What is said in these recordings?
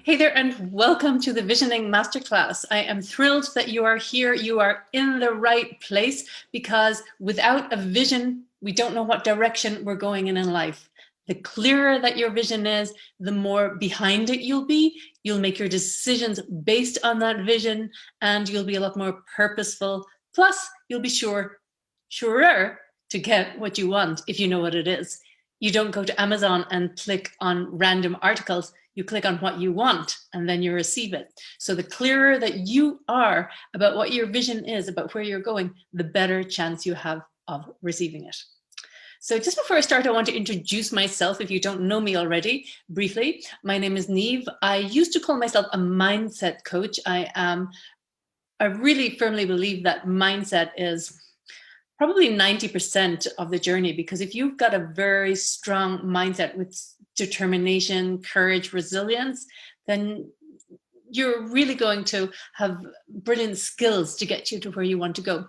Hey there, and welcome to the Visioning Masterclass. I am thrilled that you are here. You are in the right place because without a vision, we don't know what direction we're going in life. The clearer that your vision is, the more behind it you'll be. You'll make your decisions based on that vision, and you'll be a lot more purposeful. Plus, you'll be surer to get what you want if you know what it is. You don't go to Amazon and click on random articles. You click on what you want and then you receive it. So the clearer that you are about what your vision is, about where you're going, the better chance you have of receiving it. So just before I start, I want to introduce myself, if you don't know me already, briefly. My name is Niamh. I used to call myself a mindset coach. I really firmly believe that mindset is probably 90% of the journey, because if you've got a very strong mindset with determination, courage, resilience, then you're really going to have brilliant skills to get you to where you want to go.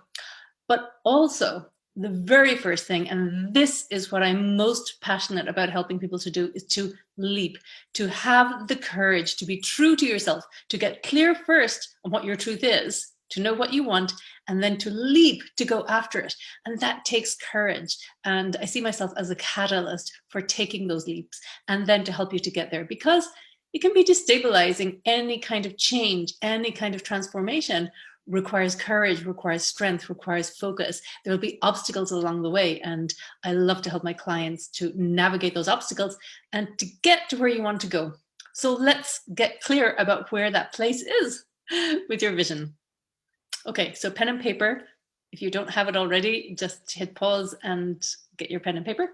But also, the very first thing, and this is what I'm most passionate about helping people to do, is to leap, to have the courage to be true to yourself, to get clear first on what your truth is, to know what you want, and then to leap, to go after it. And that takes courage. And I see myself as a catalyst for taking those leaps and then to help you to get there, because it can be destabilizing. Any kind of change, any kind of transformation requires courage, requires strength, requires focus. There will be obstacles along the way. And I love to help my clients to navigate those obstacles and to get to where you want to go. So let's get clear about where that place is with your vision. Okay, so pen and paper. If you don't have it already, just hit pause and get your pen and paper.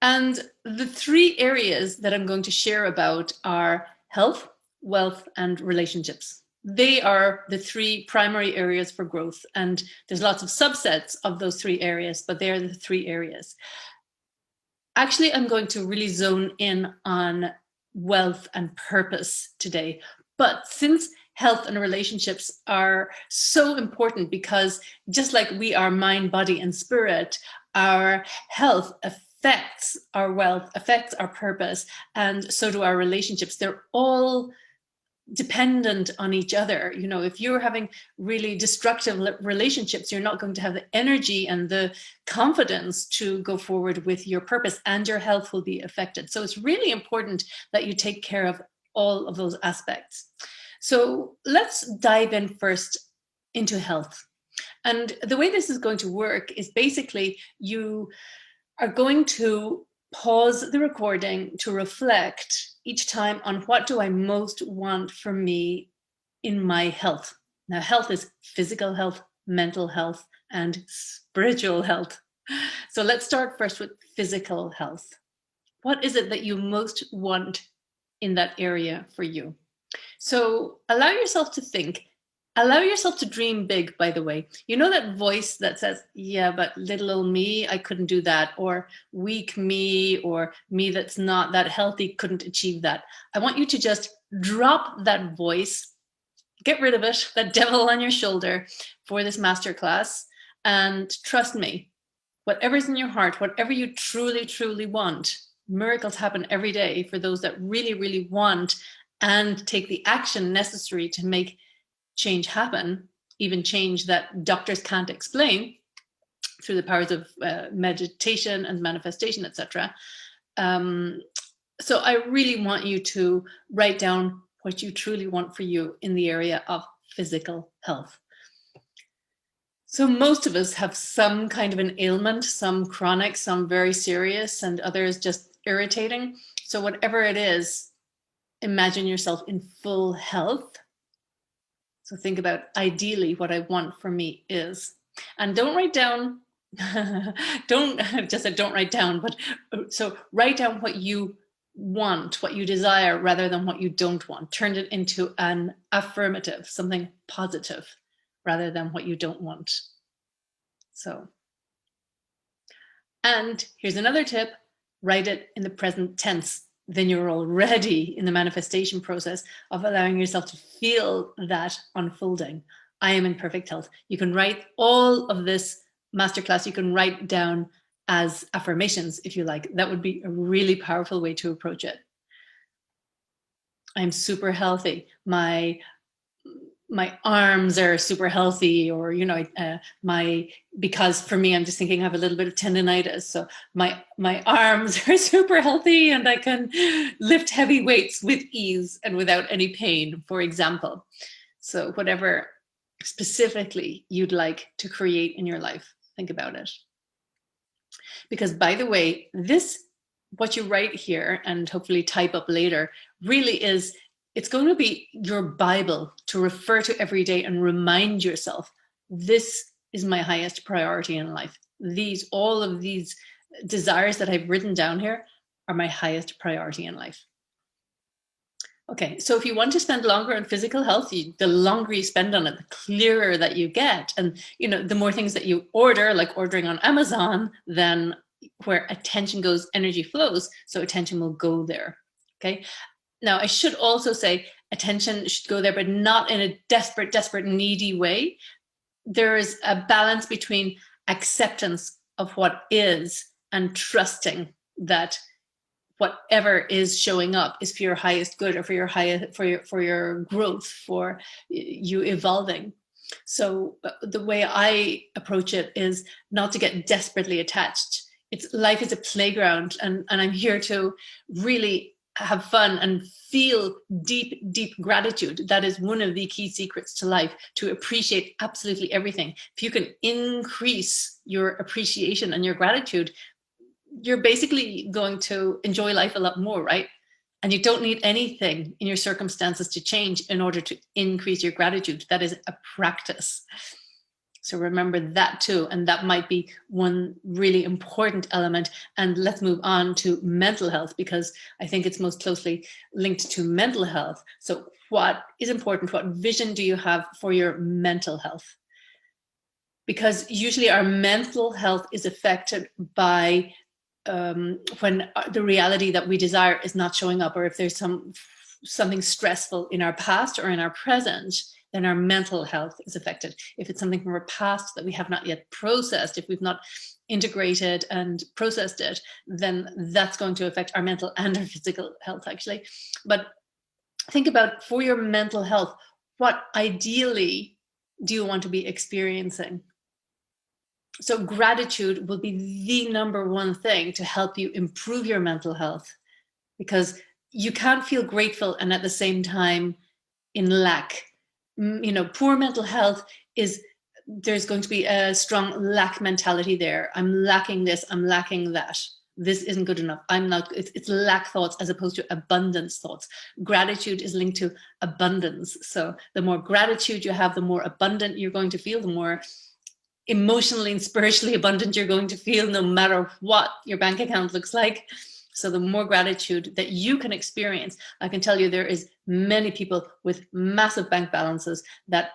And the three areas that I'm going to share about are health, wealth, and relationships. They are the three primary areas for growth. And there's lots of subsets of those three areas, but they're the three areas. Actually, I'm going to really zone in on wealth and purpose today. But since health and relationships are so important, because just like we are mind, body, and spirit, our health affects our wealth, affects our purpose, and so do our relationships. They're all dependent on each other. You know, if you're having really destructive relationships, you're not going to have the energy and the confidence to go forward with your purpose, and your health will be affected. So it's really important that you take care of all of those aspects. So let's dive in first into health. And the way this is going to work is basically you are going to pause the recording to reflect each time on what do I most want for me in my health. Now, health is physical health, mental health, and spiritual health. So let's start first with physical health. What is it that you most want in that area for you? So allow yourself to think. Allow yourself to dream big, by the way. You know that voice that says, yeah, but little old me, I couldn't do that, or weak me, or me that's not that healthy couldn't achieve that. I want you to just drop that voice, get rid of it, that devil on your shoulder for this masterclass, and trust me, whatever's in your heart, whatever you truly, truly want, miracles happen every day for those that really, really want and take the action necessary to make change happen, even change that doctors can't explain through the powers of meditation and manifestation, etc. So I really want you to write down what you truly want for you in the area of physical health. So most of us have some kind of an ailment, some chronic, some very serious, and others just irritating. So whatever it is, imagine yourself in full health. So think about ideally what I want for me is. And don't write down, don't write down, but so write down what you want, what you desire, rather than what you don't want. Turn it into an affirmative, something positive, rather than what you don't want. So, and here's another tip, write it in the present tense. Then you're already in the manifestation process of allowing yourself to feel that unfolding. I am in perfect health. You can write all of this masterclass, you can write down as affirmations if you like. That would be a really powerful way to approach it. I'm super healthy. My arms are super healthy, or because for me, I'm just thinking I have a little bit of tendonitis, so my arms are super healthy and I can lift heavy weights with ease and without any pain, for example. So whatever specifically you'd like to create in your life, think about it. Because, by the way, this, what you write here and hopefully type up later, really is, it's going to be your Bible to refer to every day and remind yourself, this is my highest priority in life. All of these desires that I've written down here are my highest priority in life. Okay, so if you want to spend longer on physical health, the longer you spend on it, the clearer that you get. And, the more things that you order, like ordering on Amazon, then where attention goes, energy flows. So attention will go there. Okay. Now, I should also say attention should go there, but not in a desperate, needy way. There is a balance between acceptance of what is and trusting that whatever is showing up is for your highest good, or for your growth, for you evolving. So the way I approach it is not to get desperately attached. Life is a playground, and I'm here to really have fun and feel deep gratitude. That is one of the key secrets to life, to appreciate absolutely everything. If you can increase your appreciation and your gratitude, you're basically going to enjoy life a lot more, right? And you don't need anything in your circumstances to change in order to increase your gratitude. That is a practice. So remember that too. And that might be one really important element. And let's move on to mental health, because I think it's most closely linked to mental health. So what is important? What vision do you have for your mental health? Because usually our mental health is affected by when the reality that we desire is not showing up, or if there's something stressful in our past or in our present, then our mental health is affected. If it's something from our past that we have not yet processed, if we've not integrated and processed it, then that's going to affect our mental and our physical health, actually. But think about, for your mental health, what ideally do you want to be experiencing? So gratitude will be the number one thing to help you improve your mental health, because you can't feel grateful and at the same time in lack. Poor mental health there's going to be a strong lack mentality there. I'm lacking this, I'm lacking that. This isn't good enough. It's lack thoughts as opposed to abundance thoughts. Gratitude is linked to abundance. So the more gratitude you have, the more abundant you're going to feel, the more emotionally and spiritually abundant you're going to feel, no matter what your bank account looks like. So the more gratitude that you can experience, I can tell you there is many people with massive bank balances that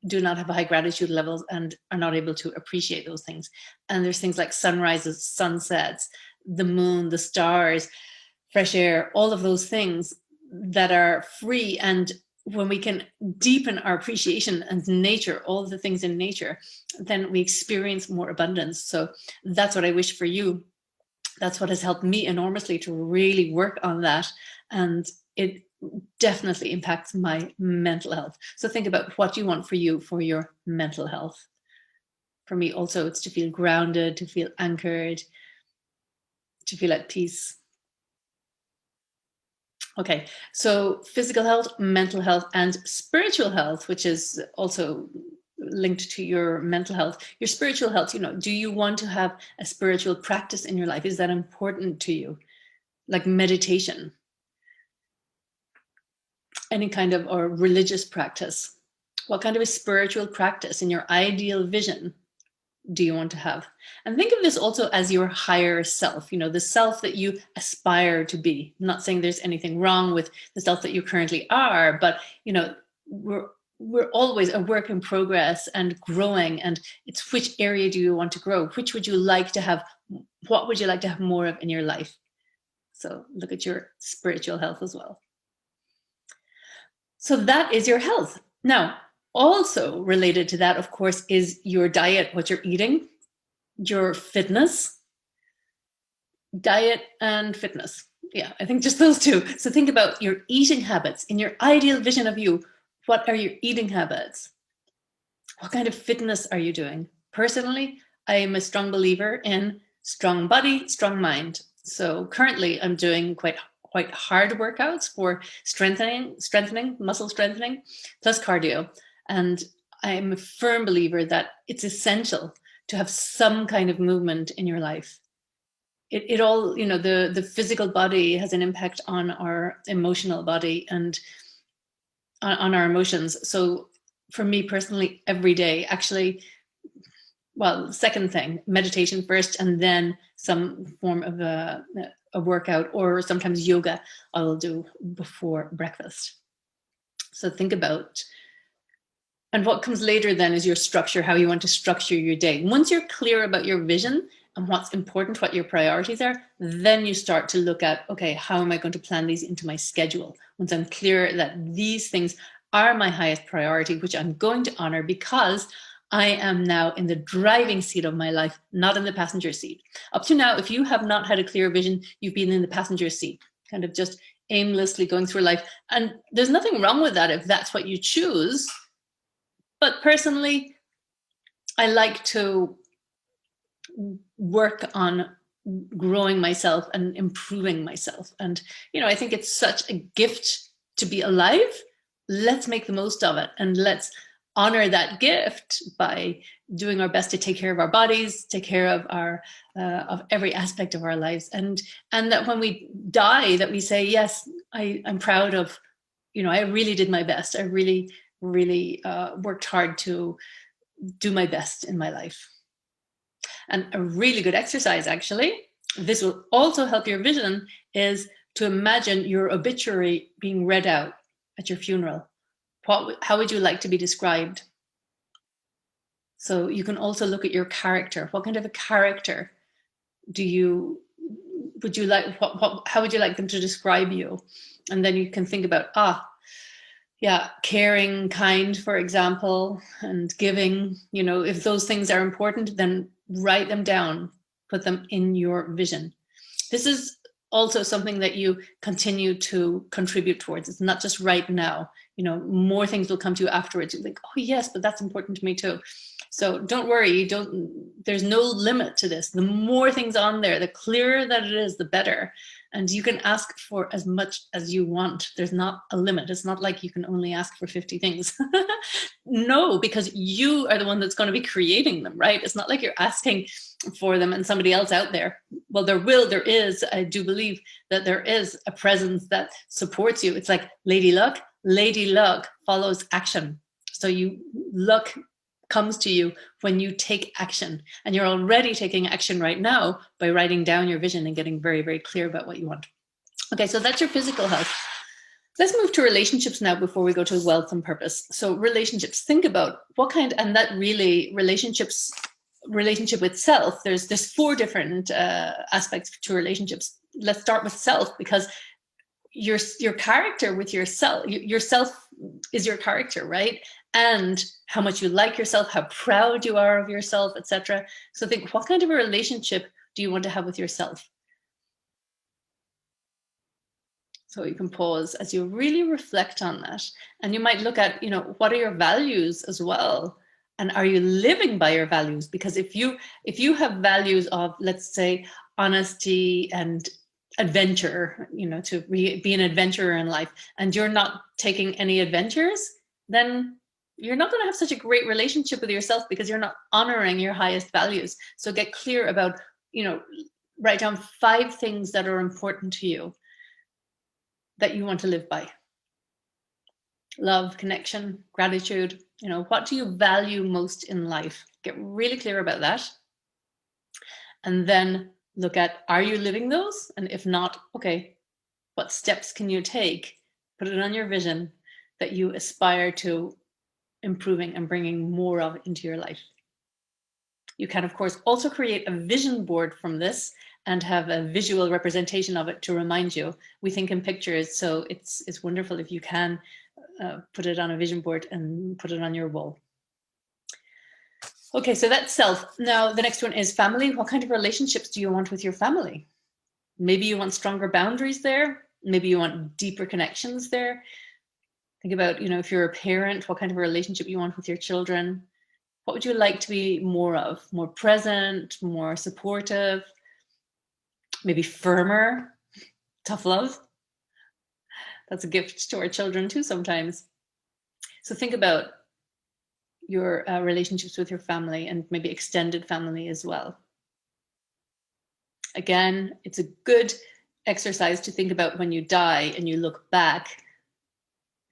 do not have high gratitude levels and are not able to appreciate those things. And there's things like sunrises, sunsets, the moon, the stars, fresh air, all of those things that are free. And when we can deepen our appreciation and nature, all of the things in nature, then we experience more abundance. So that's what I wish for you. That's what has helped me enormously to really work on that. And it definitely impacts my mental health. So think about what you want for you, for your mental health. For me also, it's to feel grounded, to feel anchored, to feel at peace. Okay, so physical health, mental health, and spiritual health, which is also linked to your mental health. Your spiritual health, do you want to have a spiritual practice in your life? Is that important to you? Like meditation, any kind of, or religious practice? What kind of a spiritual practice in your ideal vision do you want to have? And think of this also as your higher self, the self that you aspire to be. I'm not saying there's anything wrong with the self that you currently are, but we're always a work in progress and growing. And it's, which area do you want to grow? Which would you like to have? What would you like to have more of in your life? So look at your spiritual health as well. So that is your health. Now, also related to that, of course, is your diet, what you're eating, your fitness. Diet and fitness. Yeah, I think just those two. So think about your eating habits. In your ideal vision of you, what are your eating habits? What kind of fitness are you doing? Personally, I am a strong believer in strong body, strong mind. So currently I'm doing quite hard workouts for strengthening, muscle strengthening, plus cardio. And I'm a firm believer that it's essential to have some kind of movement in your life. It all, the physical body has an impact on our emotional body and on our emotions. So for me personally, every day, actually, well, second thing, meditation first, and then some form of a workout, or sometimes yoga I will do before breakfast. So think about, and what comes later then is your structure, how you want to structure your day. Once you're clear about your vision and what's important, what your priorities are, then you start to look at, okay, how am I going to plan these into my schedule? Once I'm clear that these things are my highest priority, which I'm going to honor because I am now in the driving seat of my life, not in the passenger seat. Up to now, if you have not had a clear vision, you've been in the passenger seat, kind of just aimlessly going through life. And there's nothing wrong with that if that's what you choose. But personally, I like to work on growing myself and improving myself. And, I think it's such a gift to be alive. Let's make the most of it. And let's honor that gift by doing our best to take care of our bodies, take care of of every aspect of our lives. And that when we die, that we say, yes, I'm proud of, I really did my best. I really, really worked hard to do my best in my life. And a really good exercise, actually, this will also help your vision, is to imagine your obituary being read out at your funeral. How would you like to be described? So you can also look at your character. What kind of a character would you like? How would you like them to describe you? And then you can think about, caring, kind, for example, and giving. If those things are important, then write them down, put them in your vision. This is also something that you continue to contribute towards. It's not just right now. More things will come to you afterwards. You think, oh yes, but that's important to me too. So don't worry, there's no limit to this. The more things on there, the clearer that it is, the better. And you can ask for as much as you want. There's not a limit. It's not like you can only ask for 50 things. No, because you are the one that's going to be creating them, right? It's not like you're asking for them and somebody else out there. Well, I do believe that there is a presence that supports you. It's like Lady Luck follows action. So luck comes to you when you take action, and you're already taking action right now by writing down your vision and getting very, very clear about what you want. Okay, so that's your physical health. Let's move to relationships now before we go to wealth and purpose. So relationships, think about what kind, and that really relationship with self, there's 4 different aspects to relationships. Let's start with self, because your character with yourself is your character, right? And how much you like yourself, how proud you are of yourself, etc. So think, what kind of a relationship do you want to have with yourself? So you can pause as you really reflect on that. And you might look at, what are your values as well? And are you living by your values? Because if you have values of, let's say, honesty and adventure, to be an adventurer in life, and you're not taking any adventures, then you're not going to have such a great relationship with yourself, because you're not honoring your highest values. So get clear about, write down 5 things that are important to you that you want to live by. Love, connection, gratitude. What do you value most in life? Get really clear about that. And then look at, are you living those? And if not, okay, what steps can you take? Put it on your vision that you aspire to improving and bringing more of into your life. You can, of course, also create a vision board from this and have a visual representation of it to remind you. We think in pictures, so it's wonderful if you can put it on a vision board and put it on your wall. Okay, so that's self. Now, the next one is family. What kind of relationships do you want with your family? Maybe you want stronger boundaries there. Maybe you want deeper connections there. Think about, if you're a parent, what kind of a relationship you want with your children. What would you like to be more of? More present, more supportive, maybe firmer, tough love. That's a gift to our children too sometimes. So think about your relationships with your family and maybe extended family as well. Again, it's a good exercise to think about when you die and you look back.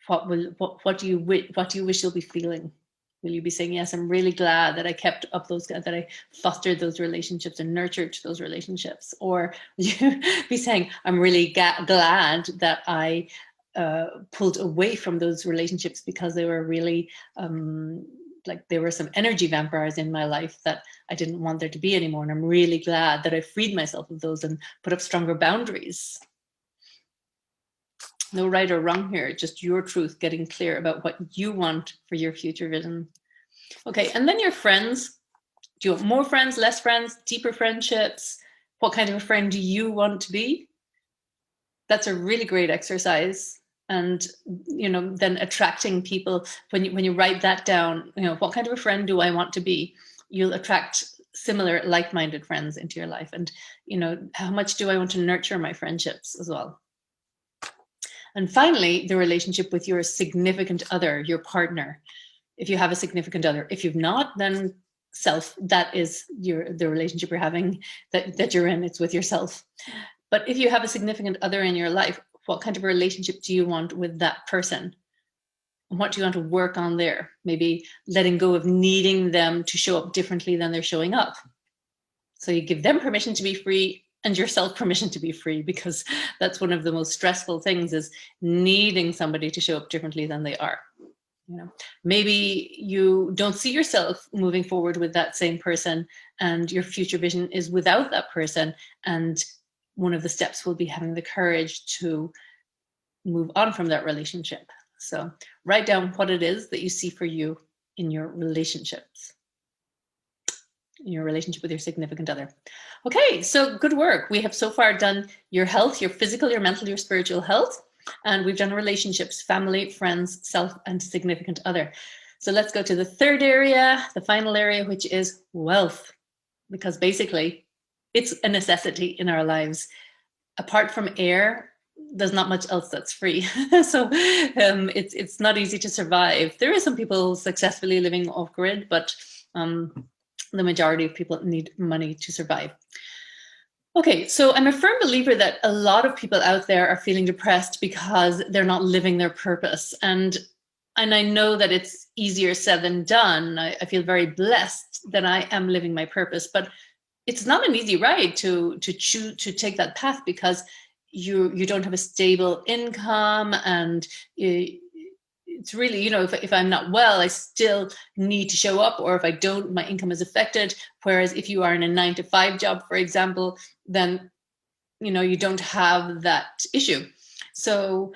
What do you wish you'll be feeling? Will you be saying, yes, I'm really glad that I kept up that I fostered those relationships and nurtured those relationships? Or will you be saying, I'm really glad that I pulled away from those relationships because they were really like there were some energy vampires in my life that I didn't want there to be anymore. And I'm really glad that I freed myself of those and put up stronger boundaries. No right or wrong here, just your truth, getting clear about what you want for your future vision. Okay, and then your friends. Do you want more friends, less friends, deeper friendships? What kind of a friend do you want to be? That's a really great exercise. And, then attracting people, when you write that down, what kind of a friend do I want to be? You'll attract similar like-minded friends into your life. And, how much do I want to nurture my friendships as well? And finally, the relationship with your significant other, your partner. If you have a significant other, if you've not, then self, that is the relationship you're having, that you're in, it's with yourself. But if you have a significant other in your life, what kind of a relationship do you want with that person? And what do you want to work on there? Maybe letting go of needing them to show up differently than they're showing up. So you give them permission to be free and yourself permission to be free, because that's one of the most stressful things, is needing somebody to show up differently than they are. Maybe you don't see yourself moving forward with that same person, and your future vision is without that person. And one of the steps will be having the courage to move on from that relationship. So write down what it is that you see for you in your relationships, in your relationship with your significant other. Okay, so good work. We have so far done your health, your physical, your mental, your spiritual health. And we've done relationships, family, friends, self, and significant other. So let's go to the third area, the final area, which is wealth, because basically it's a necessity in our lives. Apart from air, there's not much else that's free. So it's not easy to survive. There are some people successfully living off grid, but the majority of people need money to survive. Okay, so I'm a firm believer that a lot of people out there are feeling depressed because they're not living their purpose. And I know that it's easier said than done. I feel very blessed that I am living my purpose, but it's not an easy ride to choose to take that path, because you don't have a stable income, and it's really, if I'm not well, I still need to show up, or if I don't, my income is affected. Whereas if you are in a 9-to-5 job, for example, then, you don't have that issue. So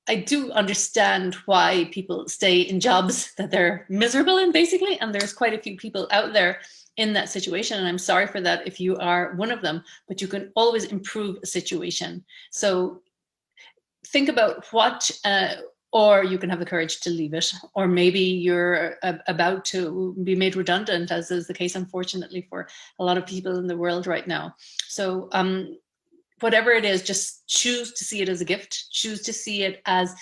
I do understand why people stay in jobs that they're miserable in, basically. And there's quite a few people out there in that situation. And I'm sorry for that if you are one of them, but you can always improve a situation. So think about what, or you can have the courage to leave it, or maybe you're about to be made redundant, as is the case, unfortunately, for a lot of people in the world right now. So whatever it is, just choose to see it as a gift, choose to see it as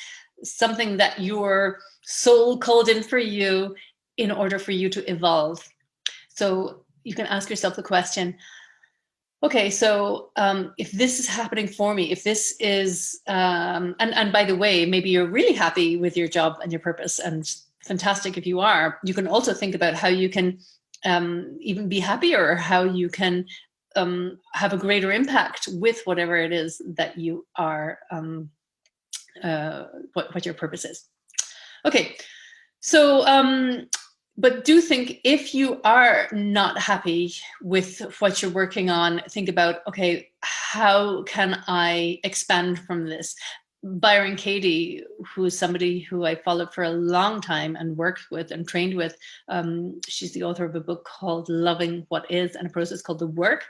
something that your soul called in for you in order for you to evolve. So you can ask yourself the question, okay, so if this is happening for me, if this is, and by the way, maybe you're really happy with your job and your purpose, and fantastic if you are, you can also think about how you can even be happier, or how you can have a greater impact with whatever it is that you are, what your purpose is. Okay, so but do think, if you are not happy with what you're working on, think about, okay, how can I expand from this? Byron Katie, who is somebody who I followed for a long time and worked with and trained with, she's the author of a book called Loving What Is, and a process called The Work.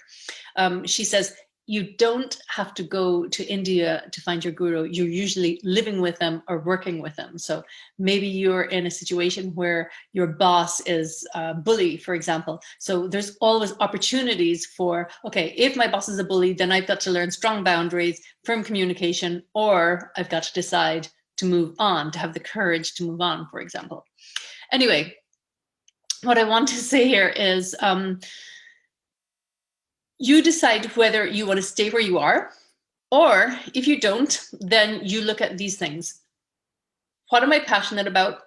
She says, you don't have to go to India to find your guru. You're usually living with them or working with them. So maybe you're in a situation where your boss is a bully, for example. So there's always opportunities for, okay, if my boss is a bully, then I've got to learn strong boundaries, firm communication, or I've got to decide to move on, to have the courage to move on, for example. Anyway, what I want to say here is, you decide whether you want to stay where you are, or if you don't, then you look at these things. What am I passionate about?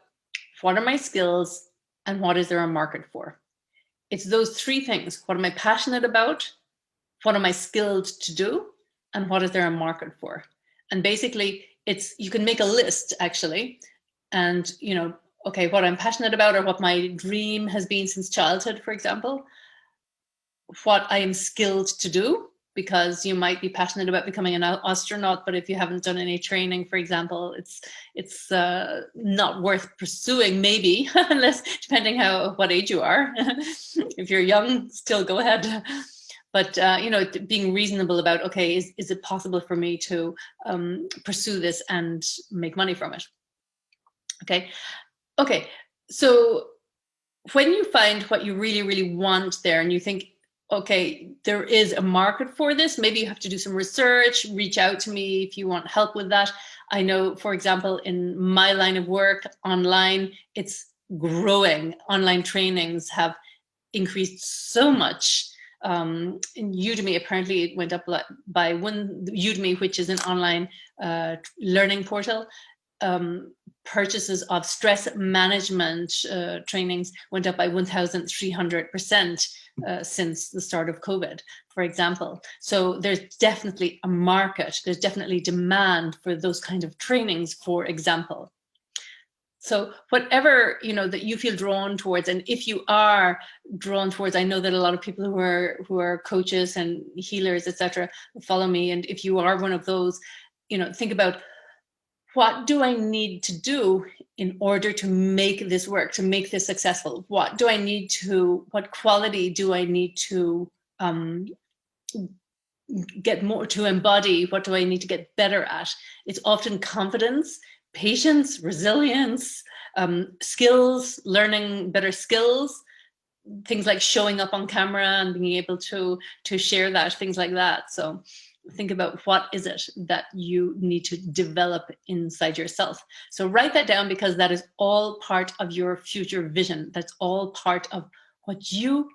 What are my skills? And what is there a market for? It's those three things. What am I passionate about? What am I skilled to do? And what is there a market for? And basically, you can make a list, actually, and, okay, what I'm passionate about, or what my dream has been since childhood, for example, what I am skilled to do, because you might be passionate about becoming an astronaut, but if you haven't done any training, for example, it's not worth pursuing, maybe, unless, depending what age you are. If you're young, still go ahead. But being reasonable about, okay, is it possible for me to pursue this and make money from it? Okay. So when you find what you really, really want there, and you think, okay, there is a market for this, maybe you have to do some research, reach out to me if you want help with that. I know, for example, in my line of work, online, it's growing. Online trainings have increased so much. In Udemy, apparently it went up by Udemy, which is an online learning portal. Purchases of stress management trainings went up by 1,300% since the start of COVID, for example. So there's definitely a market. There's definitely demand for those kind of trainings, for example. So whatever, that you feel drawn towards, and if you are drawn towards, I know that a lot of people who are coaches and healers, etc., follow me. And if you are one of those, think about, what do I need to do in order to make this work, to make this successful? What quality do I need to get more, to embody? What do I need to get better at? It's often confidence, patience, resilience, skills, learning better skills, things like showing up on camera and being able to share that, things like that. So think about, what is it that you need to develop inside yourself? So write that down, because that is all part of your future vision. That's all part of what you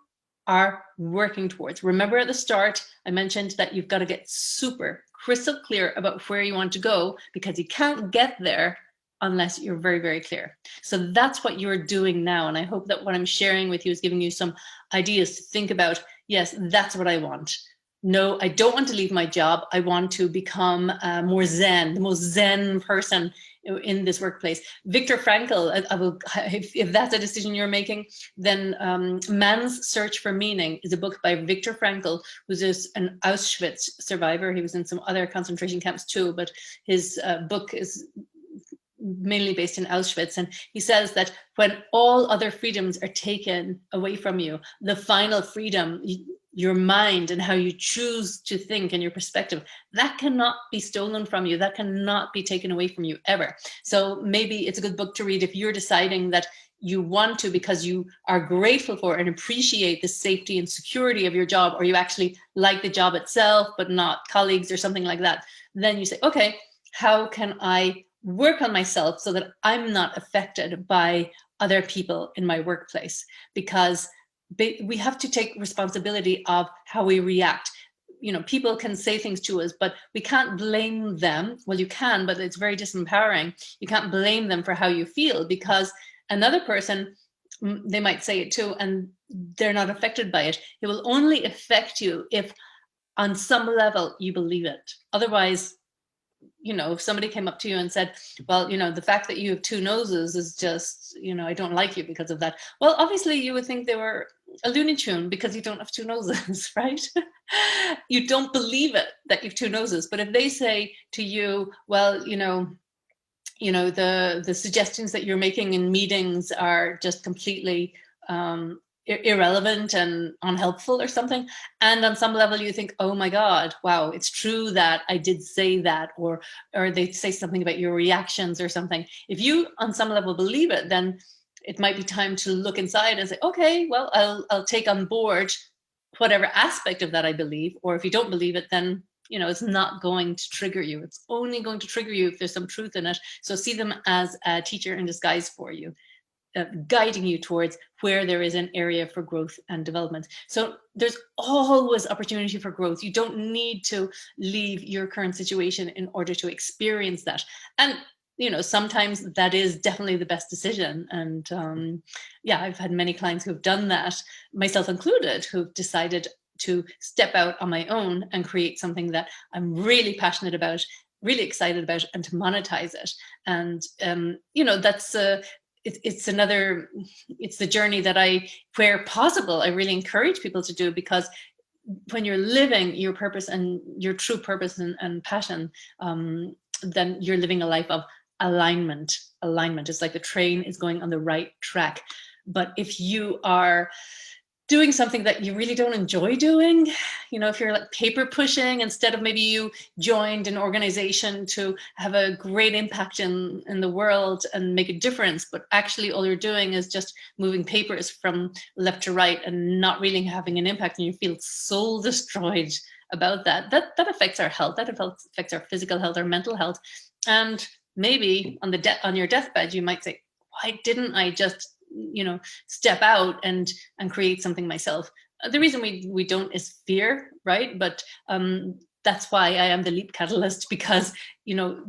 are working towards. Remember, at the start, I mentioned that you've got to get super crystal clear about where you want to go, because you can't get there unless you're very, very clear. So that's what you're doing now. And I hope that what I'm sharing with you is giving you some ideas to think about. Yes, that's what I want. No, I don't want to leave my job. I want to become more Zen, the most Zen person in this workplace. Viktor Frankl, if that's a decision you're making, then Man's Search for Meaning is a book by Viktor Frankl, who's an Auschwitz survivor. He was in some other concentration camps too, but his book is mainly based in Auschwitz. And he says that when all other freedoms are taken away from you, the final freedom, your mind and how you choose to think and your perspective, that cannot be stolen from you. That cannot be taken away from you ever. So maybe it's a good book to read if you're deciding that you want to, because you are grateful for and appreciate the safety and security of your job, or you actually like the job itself, but not colleagues or something like that. Then you say, okay, how can I work on myself so that I'm not affected by other people in my workplace? Because we have to take responsibility of how we react. People can say things to us, but we can't blame them. Well, you can, but it's very disempowering. You can't blame them for how you feel, because another person, they might say it too, and they're not affected by it. It will only affect you if on some level you believe it. Otherwise, if somebody came up to you and said, well, the fact that you have two noses is just, I don't like you because of that. Well, obviously you would think they were a Looney Tune because you don't have two noses, right? You don't believe it that you have two noses. But if they say to you, well, the suggestions that you're making in meetings are just completely irrelevant and unhelpful or something. And on some level you think, oh my God, wow, it's true that I did say that, or they say something about your reactions or something. If you on some level believe it, then it might be time to look inside and say, okay, well, I'll take on board whatever aspect of that I believe. Or if you don't believe it, then it's not going to trigger you. It's only going to trigger you if there's some truth in it. So see them as a teacher in disguise for you, guiding you towards where there is an area for growth and development. So there's always opportunity for growth. You don't need to leave your current situation in order to experience that. And sometimes that is definitely the best decision. And yeah, I've had many clients who've done that, myself included, who've decided to step out on my own and create something that I'm really passionate about, really excited about, and to monetize it. And that's it's the journey that where possible, I really encourage people to do, because when you're living your purpose and your true purpose and passion, then you're living a life of alignment. It's like the train is going on the right track. But if you are doing something that you really don't enjoy doing, if you're like paper pushing instead of maybe you joined an organization to have a great impact in the world and make a difference, but actually all you're doing is just moving papers from left to right and not really having an impact, and you feel soul destroyed about that affects our health. That affects our physical health, our mental health. And maybe on your deathbed, you might say, why didn't I just step out and create something myself? The reason we don't is fear, right? But that's why I am the leap catalyst, because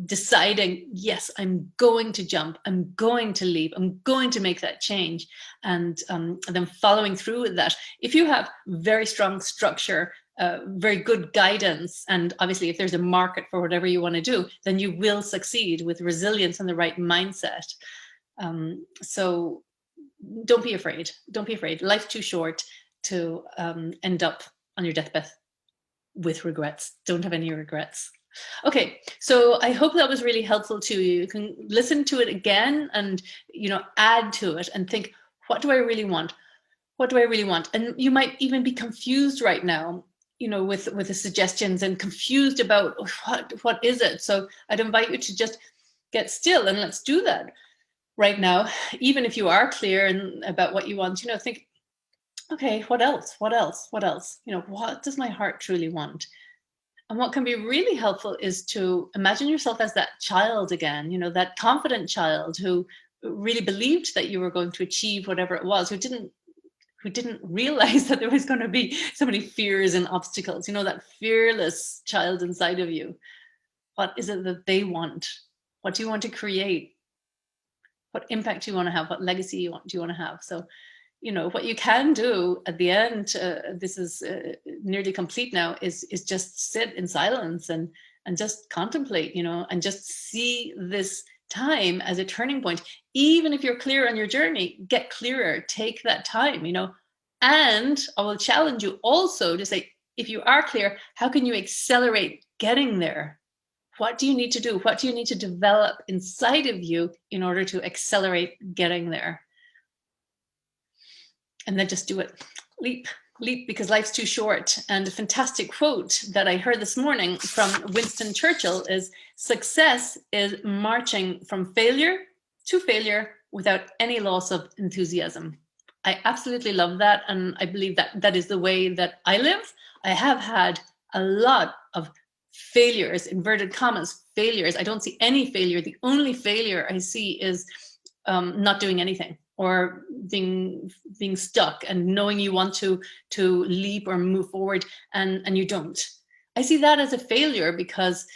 deciding, yes, I'm going to jump, I'm going to leap, I'm going to make that change, and then following through with that. If you have very strong structure, very good guidance, and obviously if there's a market for whatever you want to do, then you will succeed with resilience and the right mindset. So don't be afraid. Life's too short to end up on your deathbed with regrets. Don't have any regrets. Okay, so I hope that was really helpful to you. You can listen to it again and add to it and think, what do I really want? And you might even be confused right now, with the suggestions, and confused about what is it. So I'd invite you to just get still and let's do that right now. Even if you are clear about what you want, think, okay, what else? What does my heart truly want? And what can be really helpful is to imagine yourself as that child again, that confident child who really believed that you were going to achieve whatever it was, who didn't realize that there was going to be so many fears and obstacles, that fearless child inside of you. What is it that they want? What do you want to create? What impact do you want to have? What legacy do you want to have? So, what you can do at the end, this is nearly complete now, is just sit in silence and just contemplate, and just see this time as a turning point. Even if you're clear on your journey, get clearer, take that time, and I will challenge you also to say, if you are clear, how can you accelerate getting there? What do you need to do? What do you need to develop inside of you in order to accelerate getting there? And then just do it. Leap, because life's too short. And a fantastic quote that I heard this morning from Winston Churchill is, success is marching from failure to failure without any loss of enthusiasm. I absolutely love that. And I believe that is the way that I live. I have had a lot of failures, inverted commas, failures. I don't see any failure. The only failure I see is not doing anything, or being stuck and knowing you want to leap or move forward and you don't. I see that as a failure, because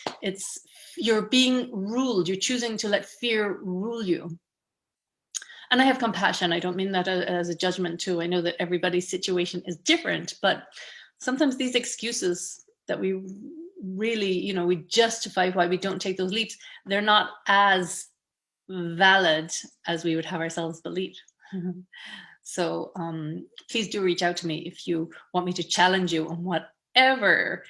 you're being ruled. You're choosing to let fear rule you. And I have compassion. I don't mean that as a judgment too. I know that everybody's situation is different, but sometimes these excuses that we really, we justify why we don't take those leaps, they're not as valid as we would have ourselves believe. So please do reach out to me if you want me to challenge you on whatever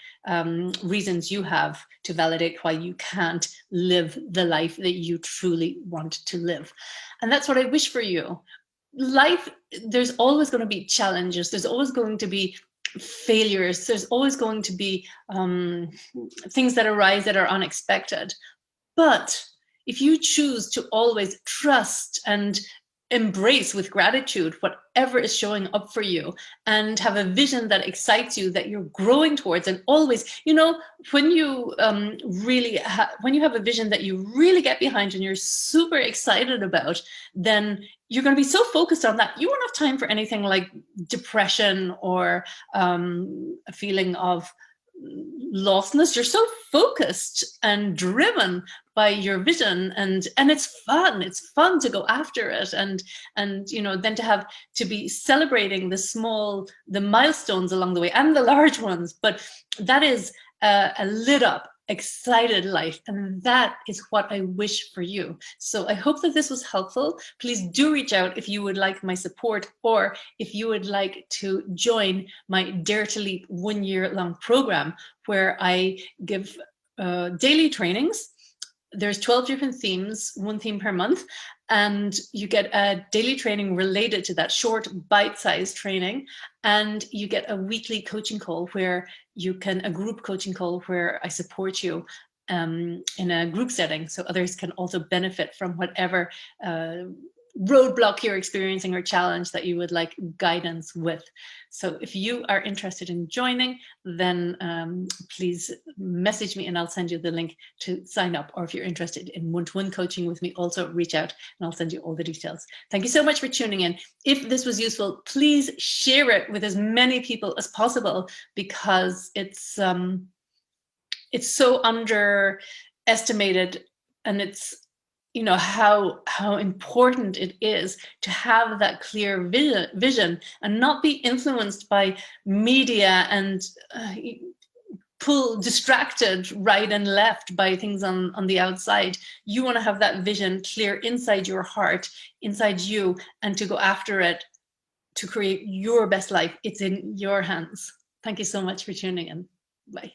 reasons you have to validate why you can't live the life that you truly want to live. And that's what I wish for you. life, there's always going to be challenges. There's always going to be failures. There's always going to be things that arise that are unexpected. But if you choose to always trust and embrace with gratitude whatever is showing up for you, and have a vision that excites you, that you're growing towards, and always, when you when you have a vision that you really get behind and you're super excited about, then you're going to be so focused on that, you won't have time for anything like depression or a feeling of lostness. You're so focused and driven by your vision, and it's fun to go after it, and then to be celebrating the milestones along the way, and the large ones. But that is a lit up, excited life, and that is what I wish for you. So I hope that this was helpful. Please do reach out if you would like my support, or if you would like to join my Dare to Leap 1 year long program, where I give daily trainings. There's 12 different themes, 1 theme per month, and you get a daily training related to that, short bite-sized training, and you get a weekly coaching call a group coaching call where I support you in a group setting, so others can also benefit from whatever roadblock you're experiencing or challenge that you would like guidance with. So if you are interested in joining, then please message me and I'll send you the link to sign up. Or if you're interested in one-to-one coaching with me, also reach out and I'll send you all the details. Thank you so much for tuning in. If this was useful, please share it with as many people as possible, because it's so underestimated, and it's how important it is to have that clear vision and not be influenced by media and distracted right and left by things on the outside. You want to have that vision clear inside your heart, inside you, and to go after it to create your best life. It's in your hands. Thank you so much for tuning in. Bye.